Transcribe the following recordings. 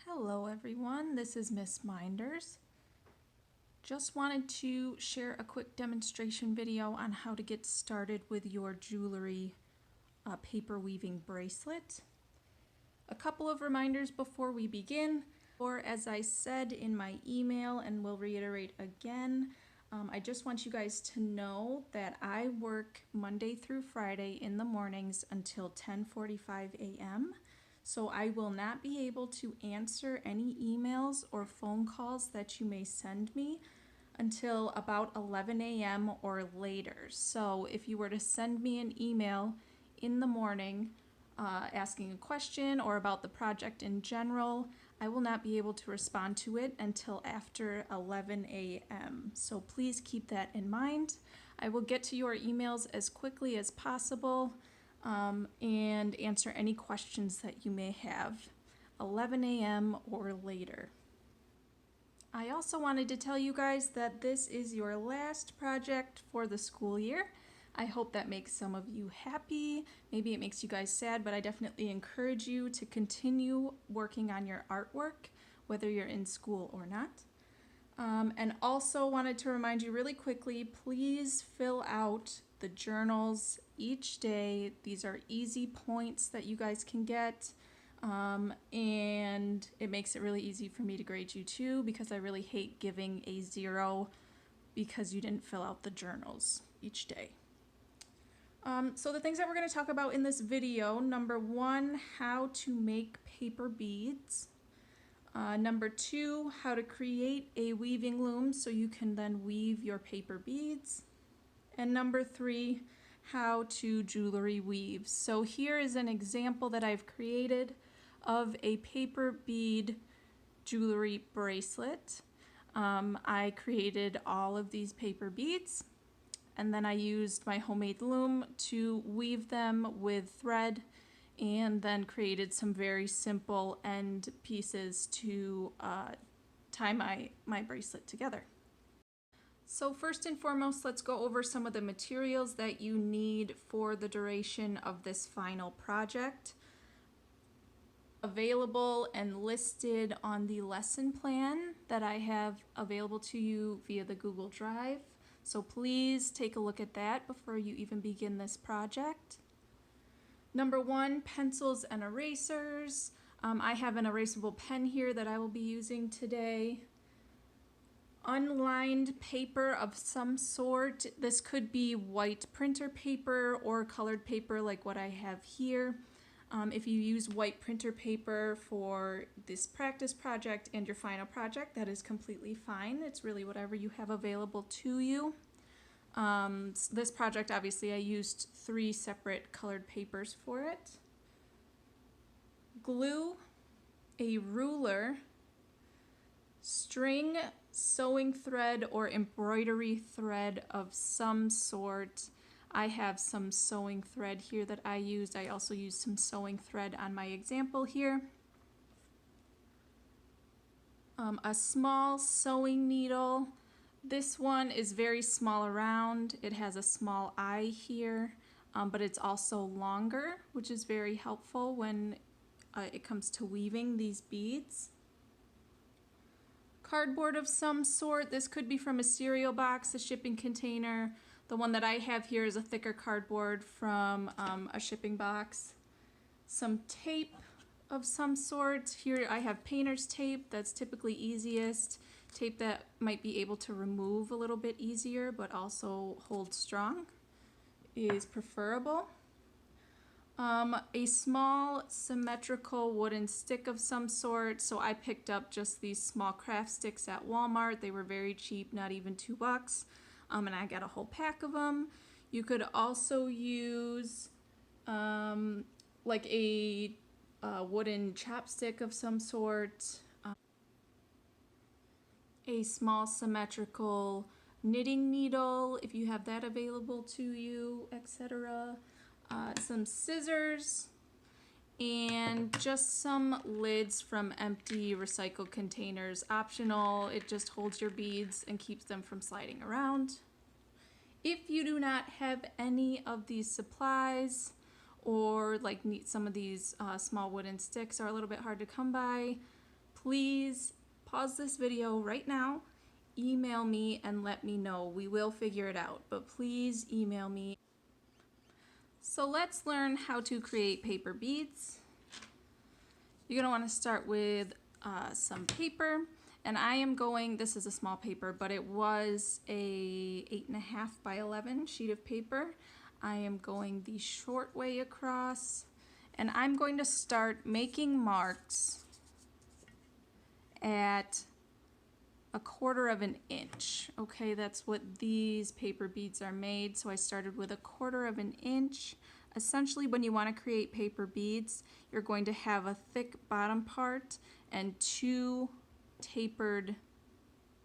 Hello everyone, this is Miss Minders. Just wanted to share a quick demonstration video on how to get started with your jewelry paper weaving bracelet. A couple of reminders before we begin, or as I said in my email and will reiterate again, I just want you guys to know that I work Monday through Friday in the mornings until 10:45 a.m. So I will not be able to answer any emails or phone calls that you may send me until about 11 a.m. or later. So if you were to send me an email in the morning asking a question or about the project in general, I will not be able to respond to it until after 11 a.m. So please keep that in mind. I will get to your emails as quickly as possible and answer any questions that you may have 11 a.m. or later. I also wanted to tell you guys that this is your last project for the school year. I hope that makes some of you happy. Maybe it makes you guys sad, but I definitely encourage you to continue working on your artwork, whether you're in school or not. And also wanted to remind you really quickly, please fill out the journals each day. These are easy points that you guys can get. And it makes it really easy for me to grade you too, because I really hate giving a 0 because you didn't fill out the journals each day. So the things that we're going to talk about in this video, number 1, how to make paper beads. Number 2, how to create a weaving loom so you can then weave your paper beads. And number 3, how to jewelry weave. So here is an example that I've created of a paper bead jewelry bracelet. I created all of these paper beads, and then I used my homemade loom to weave them with thread, and then created some very simple end pieces to tie my bracelet together. So first and foremost, let's go over some of the materials that you need for the duration of this final project. Available and listed on the lesson plan that I have available to you via the Google Drive. So please take a look at that before you even begin this project. Number 1, pencils and erasers. I have an erasable pen here that I will be using today. Unlined paper of some sort. This could be white printer paper or colored paper like what I have here. If you use white printer paper for this practice project and your final project, that is completely fine. It's really whatever you have available to you. This project, obviously, I used 3 separate colored papers for it. Glue, a ruler, string, sewing thread or embroidery thread of some sort. I have some sewing thread here that I used. I also used some sewing thread on my example here. A small sewing needle. This one is very small around. It has a small eye here, but it's also longer, which is very helpful when it comes to weaving these beads. Cardboard of some sort. This could be from a cereal box, a shipping container. The one that I have here is a thicker cardboard from a shipping box. Some tape of some sort. Here I have painter's tape. That's typically easiest. Tape that might be able to remove a little bit easier but also hold strong is preferable. A small symmetrical wooden stick of some sort. So I picked up just these small craft sticks at Walmart. They were very cheap, not even $2. And I got a whole pack of them. You could also use like a wooden chopstick of some sort, a small symmetrical knitting needle if you have that available to you, etc. Some scissors, and just some lids from empty recycled containers. Optional, it just holds your beads and keeps them from sliding around. If you do not have any of these supplies, or like need some of these small wooden sticks are a little bit hard to come by, please pause this video right now, email me and let me know. We will figure it out, but please email me. So let's learn how to create paper beads. You're going to want to start with some paper, and I am going, this is a small paper, but it was a 8.5 by 11 sheet of paper. I am going the short way across, and I'm going to start making marks at 1/4 inch. Okay, that's what these paper beads are made. So I started with 1/4 inch. Essentially, when you want to create paper beads, you're going to have a thick bottom part and 2 tapered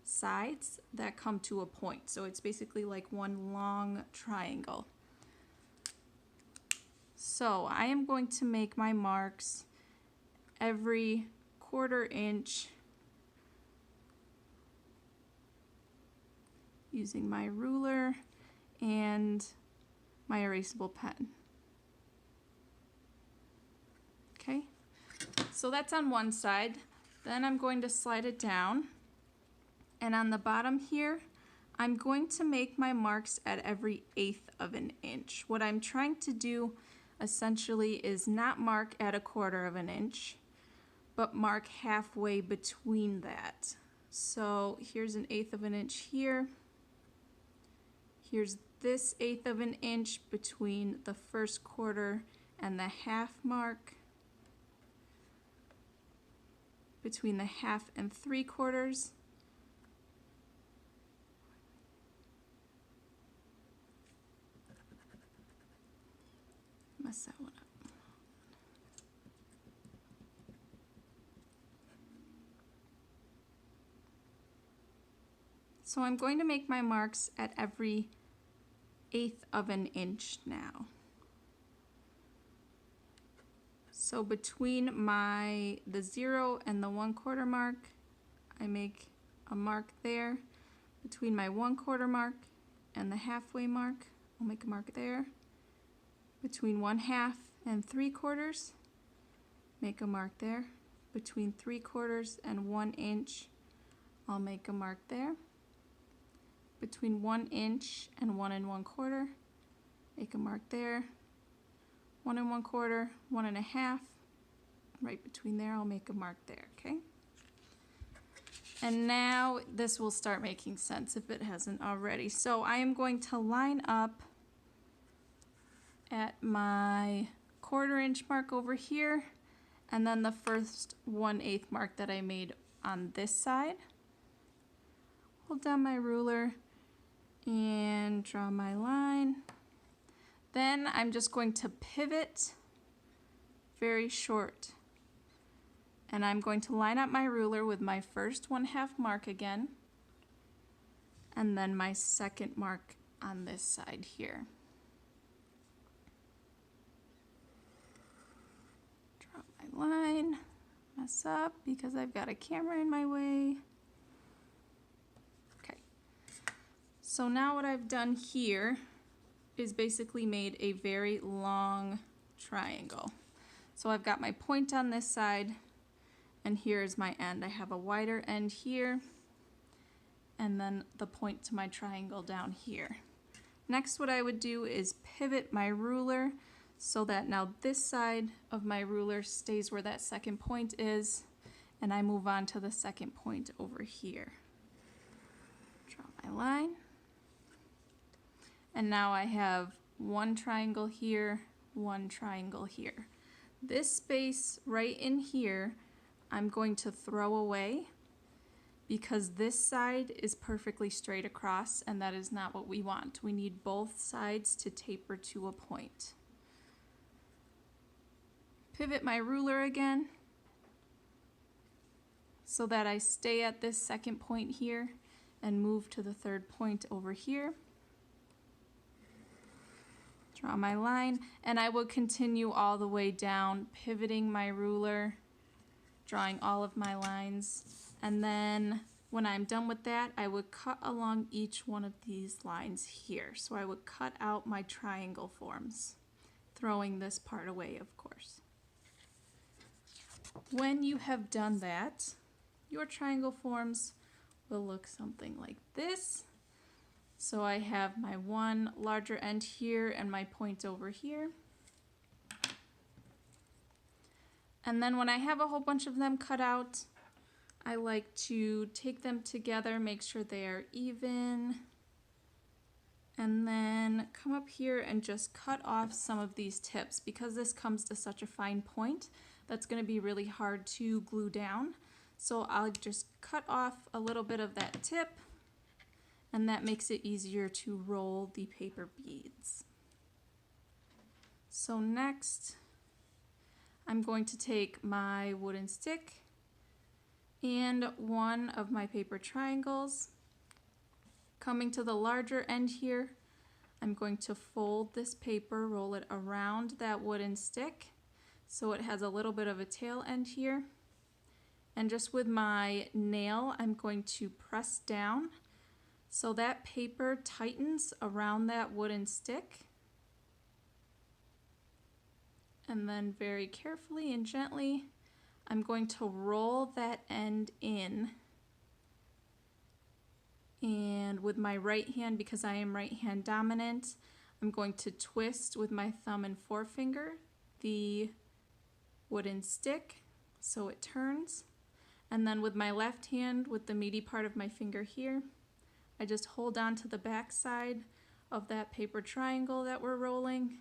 sides that come to a point. So it's basically like one long triangle. So I am going to make my marks every 1/4 inch using my ruler and my erasable pen. Okay, so that's on one side. Then I'm going to slide it down, and on the bottom here I'm going to make my marks at every 1/8 inch. What I'm trying to do essentially is not mark at 1/4 inch, but mark halfway between that. So here's an 1/8 inch here. Here's this 1/8 inch between the first quarter and the half mark, between the 1/2 and 3/4. Mess that one up. So I'm going to make my marks at every 1/8 inch now. So between the 0 and the 1/4 mark, I make a mark there. Between my 1/4 mark and the halfway mark, I'll make a mark there. Between 1/2 and 3/4, make a mark there. Between 3/4 and 1 inch, I'll make a mark there. Between 1 inch and 1 1/4, make a mark there. 1 1/4, 1 1/2, right between there, I'll make a mark there, okay? And now this will start making sense if it hasn't already. So I am going to line up at my 1/4 inch mark over here, and then the first 1/8 mark that I made on this side. Hold down my ruler and draw my line. Then I'm just going to pivot very short, and I'm going to line up my ruler with my first 1/2 mark again, and then my second mark on this side here. Draw my line, mess up because I've got a camera in my way. Okay, so now what I've done here is basically made a very long triangle. So I've got my point on this side, and here's my end. I have a wider end here, and then the point to my triangle down here. Next, what I would do is pivot my ruler so that now this side of my ruler stays where that second point is, and I move on to the second point over here. Draw my line. And now I have one triangle here, one triangle here. This space right in here, I'm going to throw away because this side is perfectly straight across, and that is not what we want. We need both sides to taper to a point. Pivot my ruler again so that I stay at this second point here and move to the third point over here. Draw my line, and I will continue all the way down, pivoting my ruler, drawing all of my lines, and then when I'm done with that, I would cut along each one of these lines here. So I would cut out my triangle forms, throwing this part away, of course. When you have done that, your triangle forms will look something like this. So I have my one larger end here and my point over here. And then when I have a whole bunch of them cut out, I like to take them together, make sure they are even, and then come up here and just cut off some of these tips. Because this comes to such a fine point, that's going to be really hard to glue down. So I'll just cut off a little bit of that tip, and that makes it easier to roll the paper beads. So next, I'm going to take my wooden stick and one of my paper triangles. Coming to the larger end here, I'm going to fold this paper, roll it around that wooden stick so it has a little bit of a tail end here. And just with my nail, I'm going to press down so that paper tightens around that wooden stick. And then very carefully and gently, I'm going to roll that end in. And with my right hand, because I am right hand dominant, I'm going to twist with my thumb and forefinger the wooden stick so it turns. And then with my left hand, with the meaty part of my finger here, I just hold on to the back side of that paper triangle that we're rolling.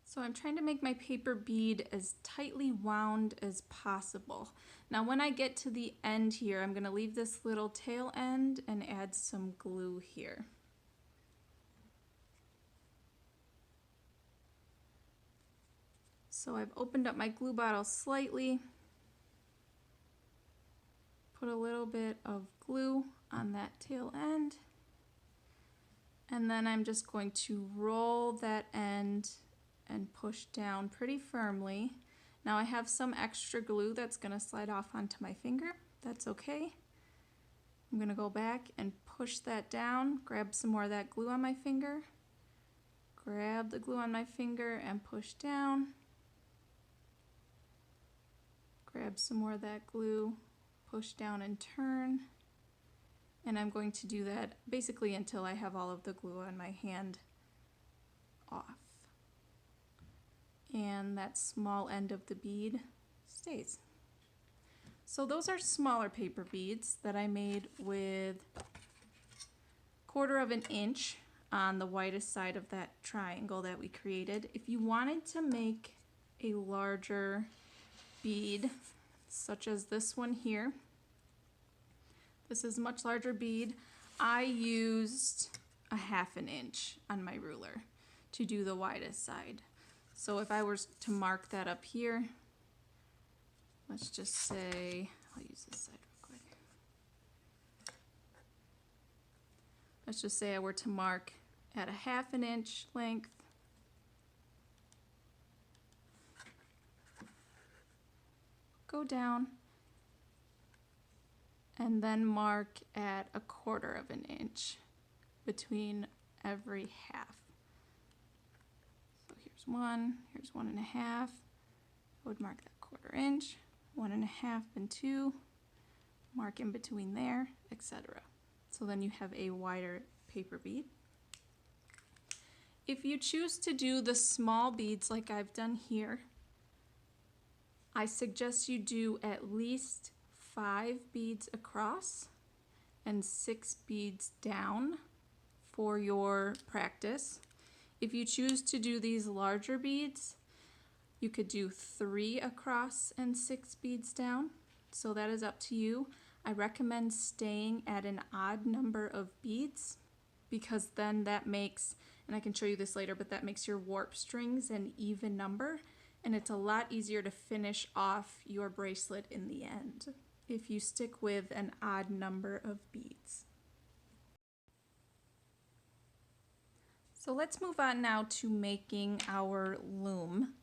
So I'm trying to make my paper bead as tightly wound as possible. Now when I get to the end here, I'm going to leave this little tail end and add some glue here. So I've opened up my glue bottle slightly, put a little bit of glue on that tail end, and then I'm just going to roll that end and push down pretty firmly. Now I have some extra glue that's going to slide off onto my finger. That's okay. I'm going to go back and push that down, grab some more of that glue on my finger, grab the glue on my finger and push down, grab some more of that glue, push down and turn. And I'm going to do that basically until I have all of the glue on my hand off. And that small end of the bead stays. So those are smaller paper beads that I made with 1/4 of an inch on the widest side of that triangle that we created. If you wanted to make a larger bead, such as this one here, this is a much larger bead. I used a 1/2 inch on my ruler to do the widest side. So if I were to mark that up here, let's just say, I'll use this side real quick. Let's just say I were to mark at a 1/2 inch length. Go down and then mark at a 1/4 of an inch between every half. So here's 1, here's 1 1/2. I would mark that 1/4 inch, 1 1/2 and 2, mark in between there, etc. So then you have a wider paper bead. If you choose to do the small beads like I've done here, I suggest you do at least 5 beads across and 6 beads down for your practice. If you choose to do these larger beads, you could do 3 across and 6 beads down. So that is up to you. I recommend staying at an odd number of beads because then that makes, and I can show you this later, but that makes your warp strings an even number, and it's a lot easier to finish off your bracelet in the end if you stick with an odd number of beads. So let's move on now to making our loom,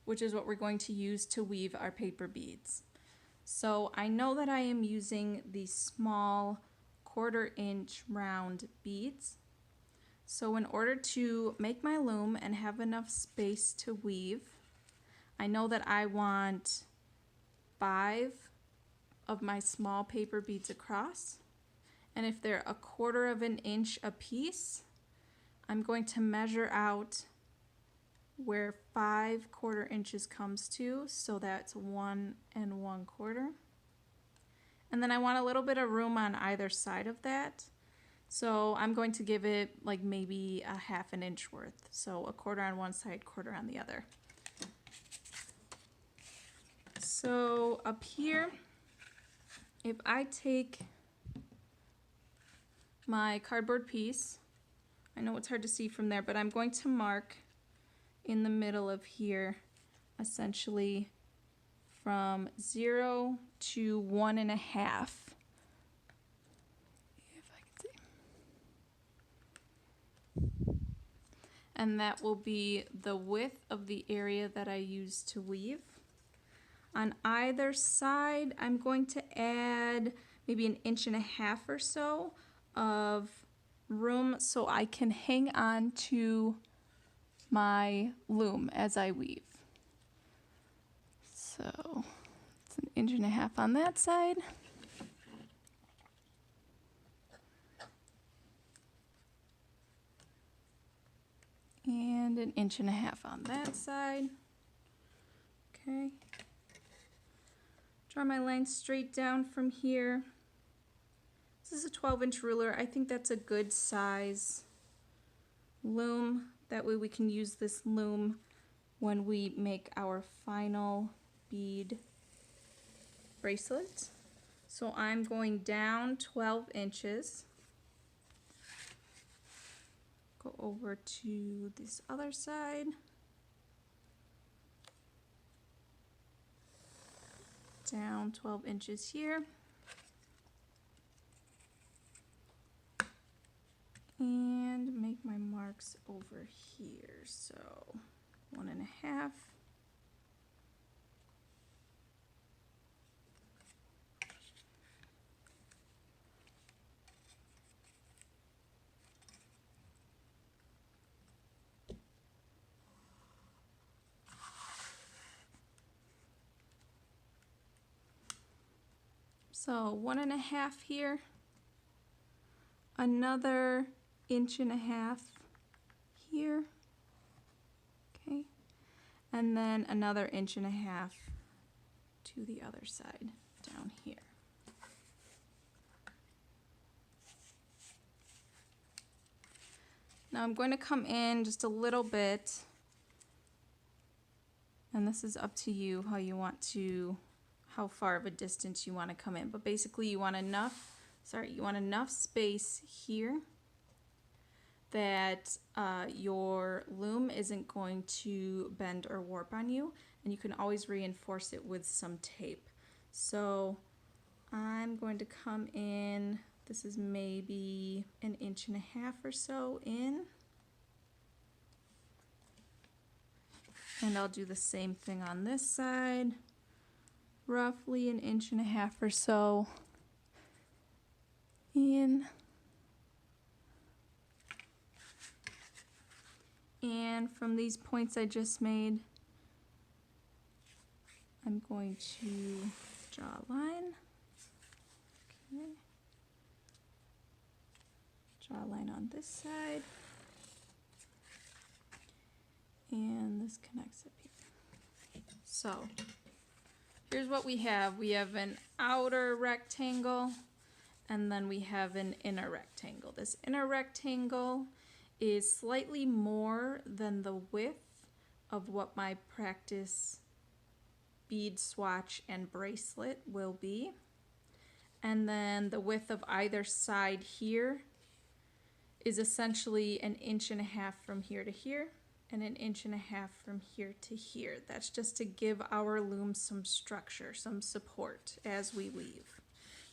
which is what we're going to use to weave our paper beads. So I know that I am using the small 1/4 inch round beads. So in order to make my loom and have enough space to weave, I know that I want 5 of my small paper beads across. And if they're 1/4 inch a piece, I'm going to measure out where 5/4 inches comes to, so that's 1 1/4. And then I want a little bit of room on either side of that. So I'm going to give it like maybe a 1/2 inch worth. So 1/4 on one side, 1/4 on the other. So up here, if I take my cardboard piece, I know it's hard to see from there, but I'm going to mark in the middle of here, essentially from 0 to 1 1/2. If I can see. And that will be the width of the area that I use to weave. On either side, I'm going to add maybe 1 1/2 inches or so of room so I can hang on to my loom as I weave. So it's 1 1/2 inches on that side. And 1 1/2 inches on that side. Okay. Draw my line straight down from here. This is a 12-inch ruler. I think that's a good size loom. That way we can use this loom when we make our final bead bracelet. So I'm going down 12 inches. Go over to this other side. Down 12 inches here. And make my marks over here. So 1 1/2. So 1 1/2 here, another 1.5 inches here, okay, and then another 1.5 inches to the other side down here. Now I'm going to come in just a little bit, and this is up to you how far of a distance you want to come in, but basically you want enough space here that your loom isn't going to bend or warp on you, and you can always reinforce it with some tape. So I'm going to come in, this is maybe 1.5 inches or so in, and I'll do the same thing on this side. Roughly 1.5 inches or so in. And from these points I just made, I'm going to draw a line. Okay. Draw a line on this side. And this connects up here. So here's what we have. We have an outer rectangle, and then we have an inner rectangle. This inner rectangle is slightly more than the width of what my practice bead swatch and bracelet will be. And then the width of either side here is essentially 1.5 inches from here to here, and 1.5 inches from here to here. That's just to give our loom some structure, some support as we weave.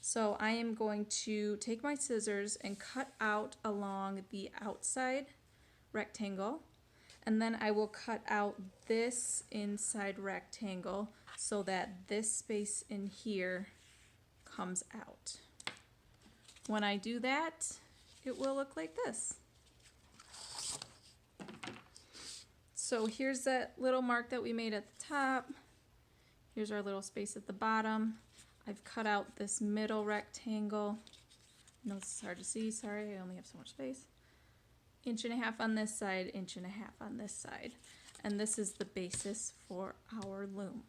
So I am going to take my scissors and cut out along the outside rectangle, and then I will cut out this inside rectangle so that this space in here comes out. When I do that, it will look like this. So here's that little mark that we made at the top. Here's our little space at the bottom. I've cut out this middle rectangle. No, this is hard to see, sorry, I only have so much space. 1.5 on this side, 1.5 on this side. And this is the basis for our loom.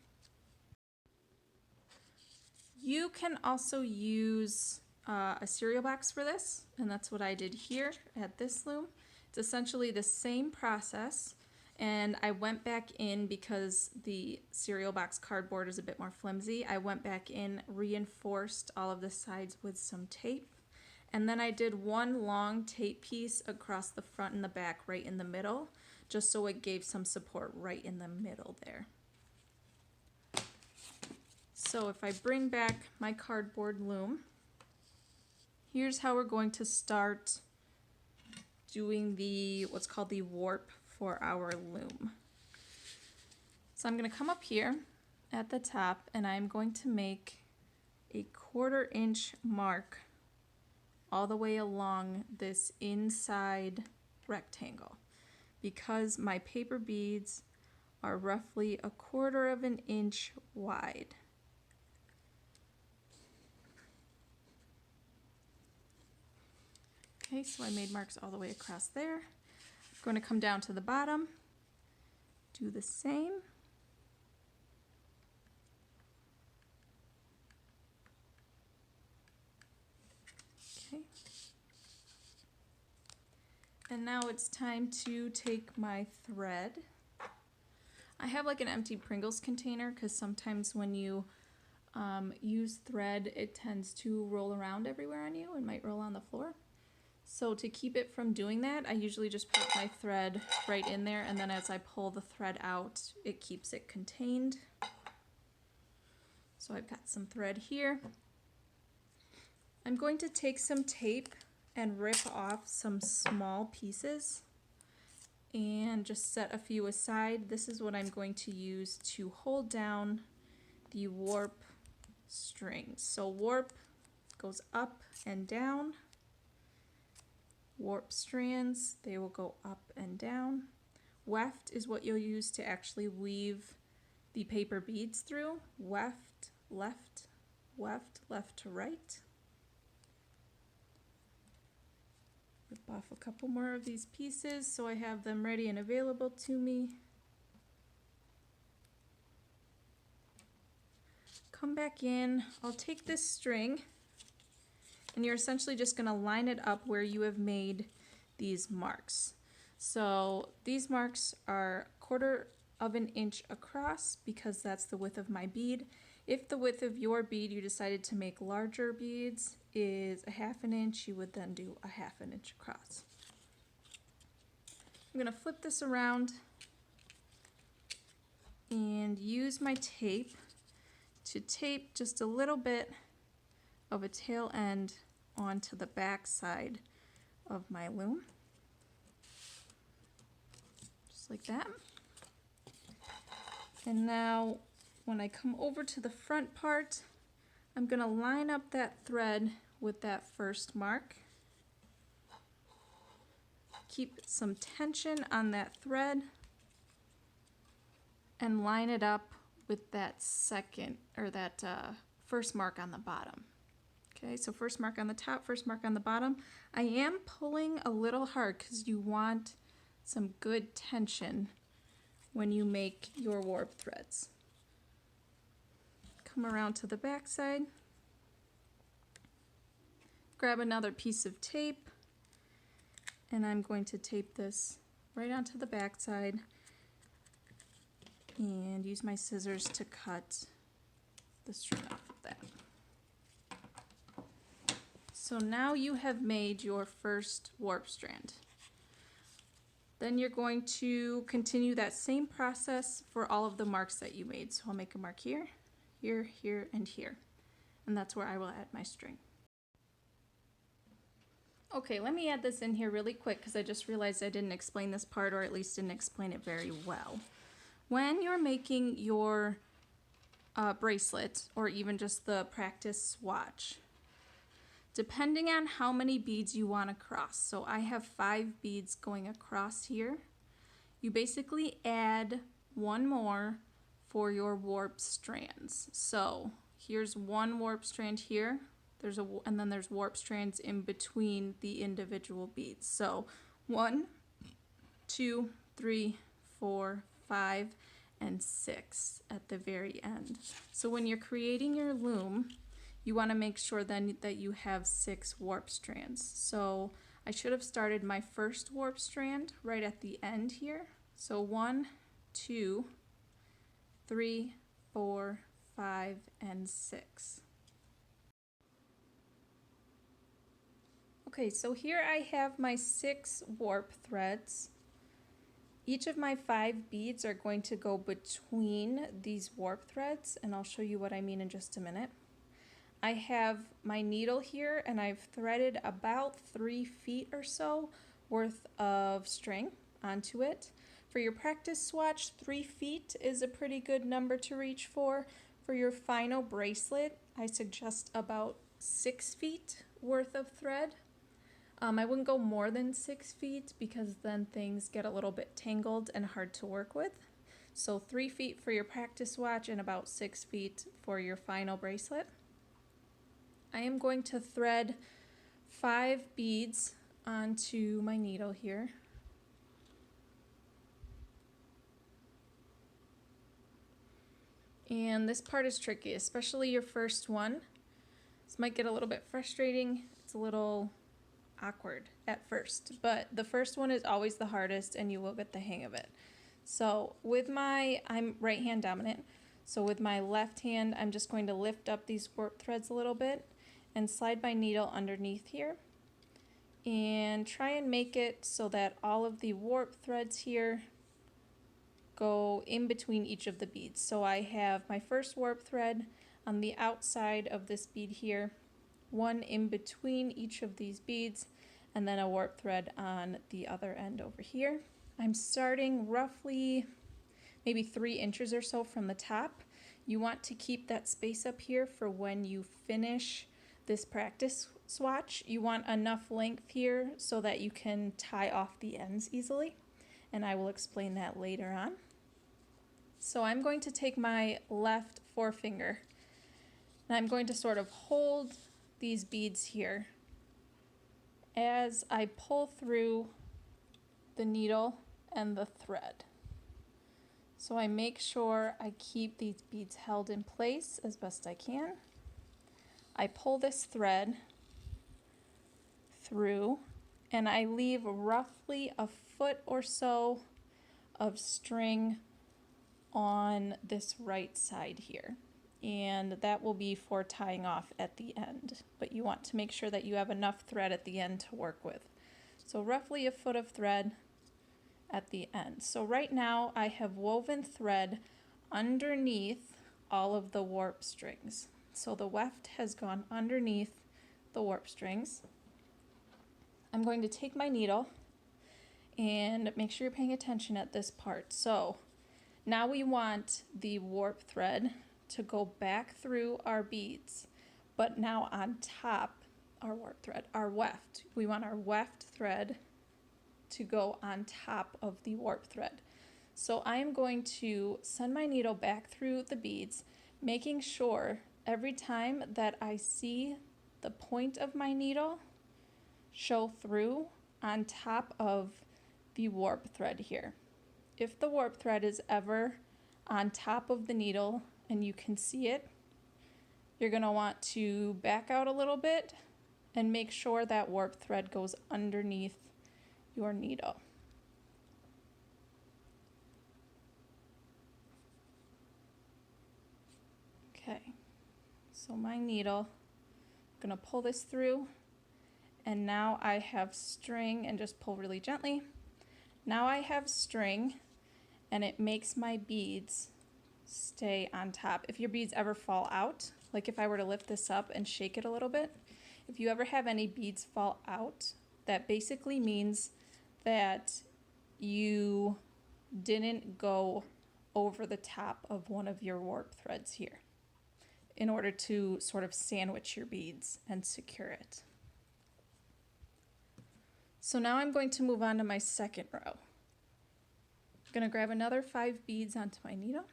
You can also use a cereal box for this, and that's what I did here at this loom. It's essentially the same process, and I went back in because the cereal box cardboard is a bit more flimsy. I went back in, reinforced all of the sides with some tape, and then I did one long tape piece across the front and the back right in the middle, just so it gave some support right in the middle there. So if I bring back my cardboard loom, here's how we're going to start doing the what's called the warp for our loom. So I'm going to come up here at the top and I'm going to make a 1/4 inch mark all the way along this inside rectangle, because my paper beads are roughly 1/4 of an inch wide. Okay, so I made marks all the way across there. I'm going to come down to the bottom, do the same. Okay. And now it's time to take my thread. I have like an empty Pringles container because sometimes when you use thread, it tends to roll around everywhere on you and might roll on the floor. So to keep it from doing that, I usually just put my thread right in there, and then as I pull the thread out, it keeps it contained. So I've got some thread here. I'm going to take some tape and rip off some small pieces and just set a few aside. This is what I'm going to use to hold down the warp strings. So warp goes up and down. Warp strands, they will go up and down. Weft is what you'll use to actually weave the paper beads through. Weft, left, weft, left to right. Rip off a couple more of these pieces so I have them ready and available to me. Come back in, I'll take this string, and you're essentially just going to line it up where you have made these marks. So these marks are 1/4 of an inch across because that's the width of my bead. If the width of your bead, you decided to make larger beads, is 1/2 inch, you would then do 1/2 inch across. I'm going to flip this around and use my tape to tape just a little bit of a tail end onto the back side of my loom, just like that. And now when I come over to the front part, I'm going to line up that thread with that first mark. Keep some tension on that thread and line it up with that second, or that first mark on the bottom. Okay, so first mark on the top, first mark on the bottom. I am pulling a little hard because you want some good tension when you make your warp threads. Come around to the back side. Grab another piece of tape, and I'm going to tape this right onto the back side and use my scissors to cut the string off of that. So now you have made your first warp strand. Then you're going to continue that same process for all of the marks that you made. So I'll make a mark here, here, here, and here. And that's where I will add my string. Okay, let me add this in here really quick because I just realized I didn't explain this part, or at least didn't explain it very well. When you're making your bracelet, or even just the practice swatch, depending on how many beads you want to cross, so I have 5 beads going across here, you basically add one more for your warp strands. So Here's one warp strand here. And then there's warp strands in between the individual beads. So 1, 2, 3, 4, 5, and 6 at the very end. So when you're creating your loom, you want to make sure then that you have 6 warp strands. So I should have started my first warp strand right at the end here. So 1, 2, 3, 4, 5, and 6. Okay, so here I have my 6 warp threads. Each of my 5 beads are going to go between these warp threads, and I'll show you what I mean in just a minute. I have my needle here, and I've threaded about 3 feet or so worth of string onto it. For your practice swatch, 3 feet is a pretty good number to reach for. For your final bracelet, I suggest about 6 feet worth of thread. I wouldn't go more than 6 feet because then things get a little bit tangled and hard to work with. So 3 feet for your practice swatch and about 6 feet for your final bracelet. I am going to thread 5 beads onto my needle here. And this part is tricky, especially your first one. This might get a little bit frustrating. It's a little awkward at first, but the first one is always the hardest and you will get the hang of it. So I'm right hand dominant, so with my left hand I'm just going to lift up these warp threads a little bit and slide my needle underneath here and try and make it so that all of the warp threads here go in between each of the beads. So I have my first warp thread on the outside of this bead here, one in between each of these beads, and then a warp thread on the other end over here. I'm starting roughly maybe 3 inches or so from the top. You want to keep that space up here for when you finish this practice swatch. You want enough length here so that you can tie off the ends easily, and I will explain that later on. So I'm going to take my left forefinger and I'm going to sort of hold these beads here as I pull through the needle and the thread. So I make sure I keep these beads held in place as best I can. I pull this thread through and I leave roughly a foot or so of string on this right side here, and that will be for tying off at the end, but you want to make sure that you have enough thread at the end to work with. So roughly a foot of thread at the end. So right now I have woven thread underneath all of the warp strings. So the weft has gone underneath the warp strings. I'm going to take my needle and make sure you're paying attention at this part. So now we want the warp thread to go back through our beads, but now on top our warp thread, our weft. We want our weft thread to go on top of the warp thread. So I'm going to send my needle back through the beads, making sure every time that I see the point of my needle show through on top of the warp thread here. If the warp thread is ever on top of the needle and you can see it, you're going to want to back out a little bit and make sure that warp thread goes underneath your needle. Okay, so my needle, I'm going to pull this through, and now I have string, and just pull really gently. Now I have string, and it makes my beads stay on top. If your beads ever fall out, like if I were to lift this up and shake it a little bit, if you ever have any beads fall out, that basically means that you didn't go over the top of one of your warp threads here in order to sort of sandwich your beads and secure it. So now I'm going to move on to my second row. I'm going to grab another 5 beads onto my needle.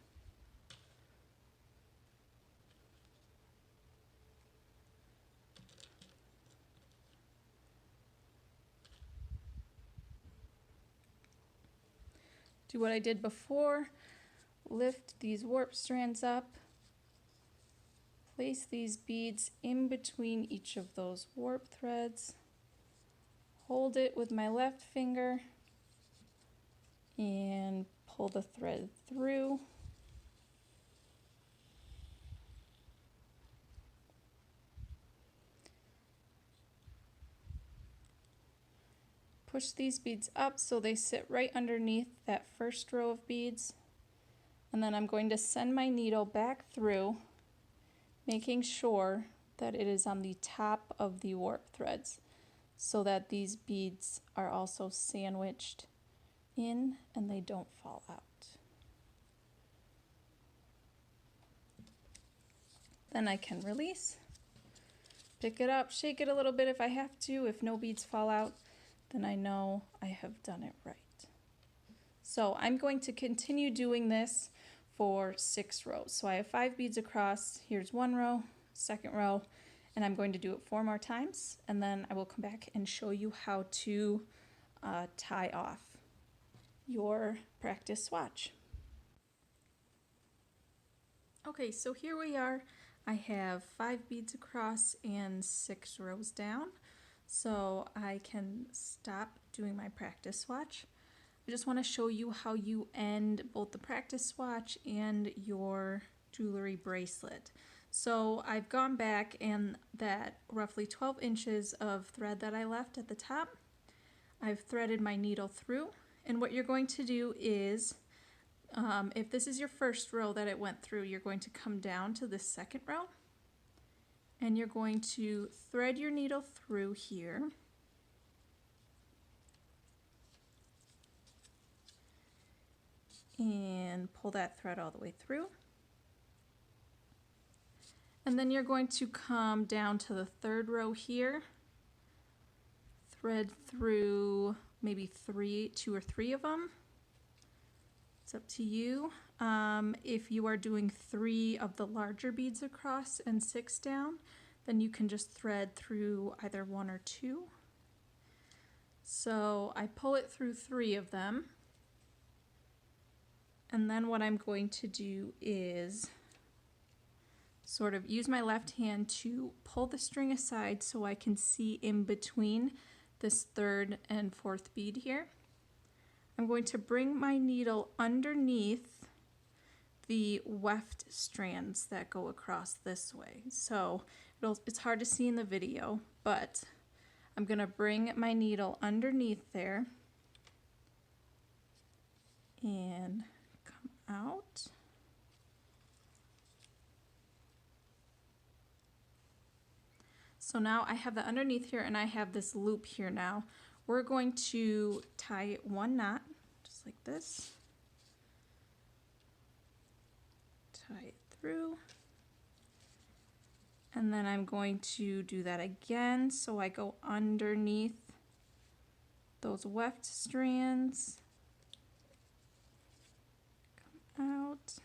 do what I did before. Lift these warp strands up. Place these beads in between each of those warp threads. Hold it with my left finger and pull the thread through. Push these beads up so they sit right underneath that first row of beads. And then I'm going to send my needle back through, making sure that it is on the top of the warp threads so that these beads are also sandwiched in and they don't fall out. Then I can release, pick it up, shake it a little bit if I have to. If no beads fall out, then I know I have done it right. So I'm going to continue doing this for 6 rows. So I have 5 beads across. Here's 1 row, 2nd row, and I'm going to do it 4 more times, and then I will come back and show you how to tie off your practice swatch. Okay, so here we are. I have 5 beads across and 6 rows down. So I can stop doing my practice swatch. I just want to show you how you end both the practice swatch and your jewelry bracelet. So I've gone back, and that roughly 12 inches of thread that I left at the top, I've threaded my needle through. And what you're going to do is, if this is your first row that it went through, you're going to come down to the 2nd row. And you're going to thread your needle through here. And pull that thread all the way through. And then you're going to come down to the 3rd row here. Thread through maybe 2 or 3 of them. It's up to you. If you are doing 3 of the larger beads across and 6 down, then you can just thread through either 1 or 2. So I pull it through 3 of them. And then what I'm going to do is sort of use my left hand to pull the string aside so I can see in between this 3rd and 4th bead here. I'm going to bring my needle underneath the weft strands that go across this way. So it's hard to see in the video, but I'm going to bring my needle underneath there and come out. So now I have that underneath here, and I have this loop here now. We're going to tie 1 knot, just like this. Tie it through. And then I'm going to do that again. So I go underneath those weft strands. Come out.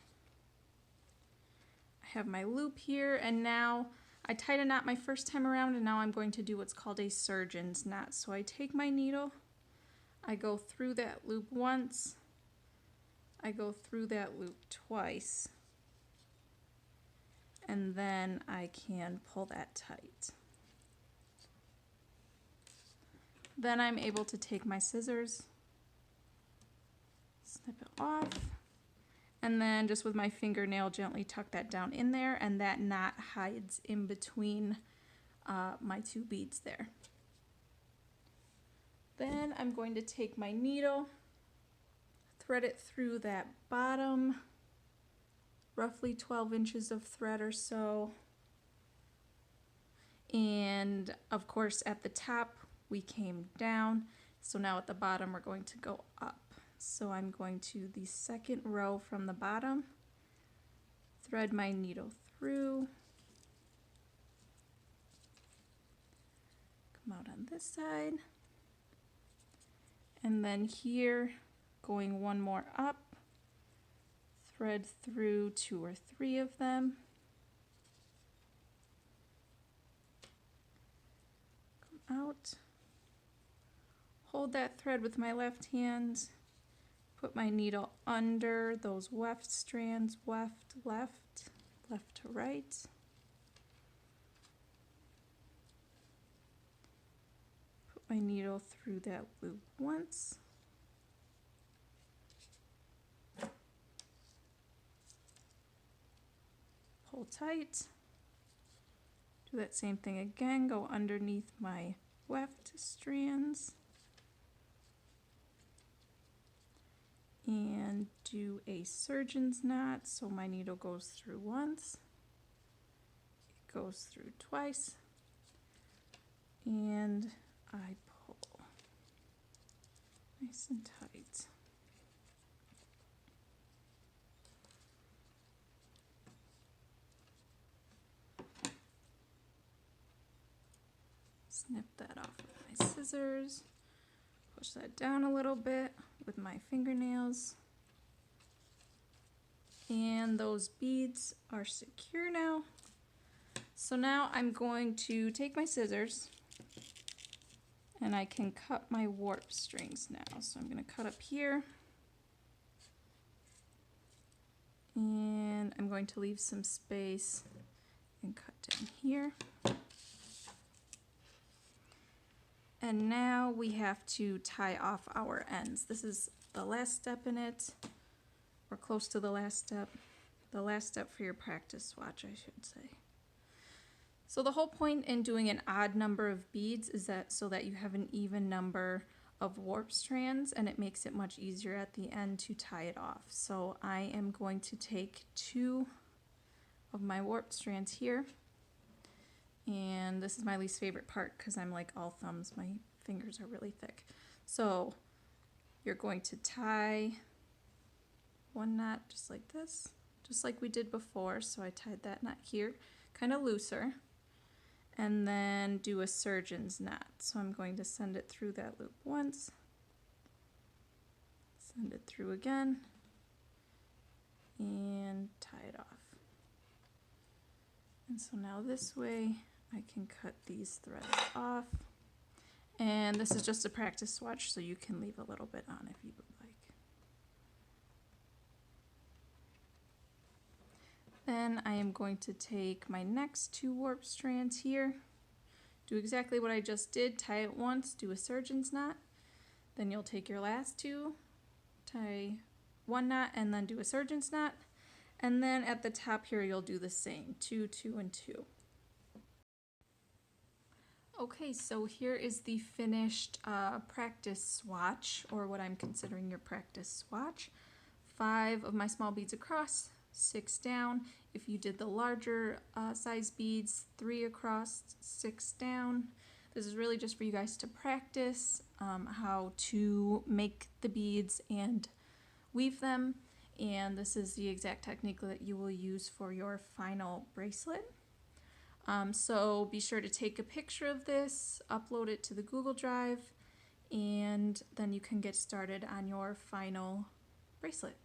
I have my loop here, and now I tied a knot my first time around, and now I'm going to do what's called a surgeon's knot. So I take my needle, I go through that loop once, I go through that loop twice, and then I can pull that tight. Then I'm able to take my scissors, snip it off, and then just with my fingernail gently tuck that down in there, and that knot hides in between my 2 beads there. Then I'm going to take my needle, thread it through that bottom, roughly 12 inches of thread or so. And of course at the top we came down, so now at the bottom we're going to go up. So I'm going to the 2nd row from the bottom, thread my needle through, come out on this side, and then here going 1 more up, thread through 2 or 3 of them, come out, hold that thread with my left hand, Put my needle under those weft strands, weft, left, left to right. Put my needle through that loop once. Pull tight. Do that same thing again, go underneath my weft strands. And do a surgeon's knot, so my needle goes through once, it goes through twice, and I pull nice and tight. Snip that off with my scissors, push that down a little bit with my fingernails. And those beads are secure now. So now I'm going to take my scissors and I can cut my warp strings now. So I'm going to cut up here. And I'm going to leave some space and cut down here. And now we have to tie off our ends. This is the last step in it, or close to the last step for your practice swatch, I should say. So the whole point in doing an odd number of beads is that so that you have an even number of warp strands, and it makes it much easier at the end to tie it off. So I am going to take 2 of my warp strands here. And this is my least favorite part because I'm like all thumbs. My fingers are really thick. So you're going to tie 1 knot just like this, just like we did before. So I tied that knot here, kind of looser, and then do a surgeon's knot. So I'm going to send it through that loop once, send it through again, and tie it off. And so now this way I can cut these threads off. And this is just a practice swatch, so you can leave a little bit on if you would like. Then I am going to take my next 2 warp strands here, do exactly what I just did, tie it once, do a surgeon's knot. Then you'll take your last 2, tie 1 knot, and then do a surgeon's knot. And then at the top here, you'll do the same, 2, 2, and 2. Okay, so here is the finished practice swatch, or what I'm considering your practice swatch. 5 of my small beads across, 6 down. If you did the larger size beads, 3 across, 6 down. This is really just for you guys to practice how to make the beads and weave them. And this is the exact technique that you will use for your final bracelet. So be sure to take a picture of this, upload it to the Google Drive, and then you can get started on your final bracelet.